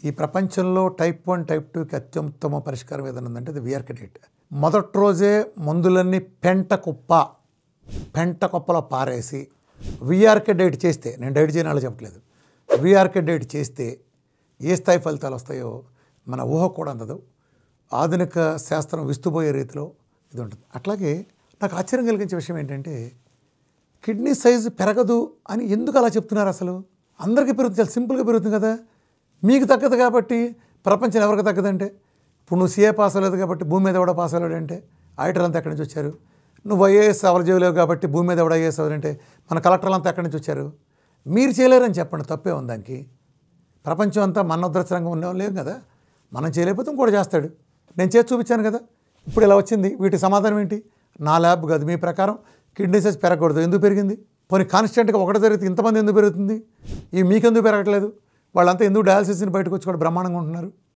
ఈ ప్రపంచంలో type 1 type 2కి అత్యుత్తమ పరిష్కారం ఏదైనా ఉందంటే అది విఆర్కే డైట్. మొదటి రోజే మందులన్నీ పెంట కుప్పలో పారేసి విఆర్కే డైట్ చేస్తే, నేను డైట్ చేయని వాళ్ళు చెప్పట్లేదు, విఆర్కే డైట్ చేస్తే ఏ స్థాయి ఫలితాలు వస్తాయో మన ఊహ కూడా అందదు. ఆధునిక శాస్త్రం విస్తుపోయే రీతిలో ఇది ఉంటుంది. అట్లాగే నాకు ఆశ్చర్యం కలిగించే విషయం ఏంటంటే కిడ్నీ సైజు పెరగదు అని ఎందుకు అలా చెప్తున్నారు? అసలు అందరికీ పెరుగుతుంది, చాలా సింపుల్గా పెరుగుతుంది కదా. మీకు తగ్గదు కాబట్టి ప్రపంచం ఎవరికి తగ్గదంటే, ఇప్పుడు నువ్వు సీఏ పాస్ అవ్వలేదు కాబట్టి భూమి మీద ఎవడో పాస్ అవ్వలేడంటే ఆడిటర్ అంతా ఎక్కడి నుంచి వచ్చారు? నువ్వు ఐఏఎస్ ఎవరు చేయలేవు కాబట్టి భూమి మీద ఎవడ ఐఏఎస్ అవ్వాలంటే మన కలెక్టర్లు అంతా ఎక్కడి నుంచి వచ్చారు? మీరు చేయలేరని చెప్పండి, తప్పే ఉంది దానికి. ప్రపంచం అంతా మన ఉద్రచరంగా ఉండేవాళ్ళు లేవు కదా, మనం చేయలేకపోతే ఇంకోటి చేస్తాడు. నేను చేసి చూపించాను కదా, ఇప్పుడు ఇలా వచ్చింది. వీటి సమాధానం ఏంటి? నా ల్యాబ్ కాదు, మీ ప్రకారం కిడ్నీ సైజ్ పెరగకూడదు. ఎందుకు పెరిగింది? పోనీ కాన్స్టెంట్గా ఒకటి జరిగితే ఇంతమంది ఎందుకు పెరుగుతుంది? ఈ మీకెందుకు పెరగట్లేదు? వాళ్ళంతా ఎందుకు డయాలసిస్ని బయటకు వచ్చి కూడా బ్రహ్మాండంగా ఉంటున్నారు?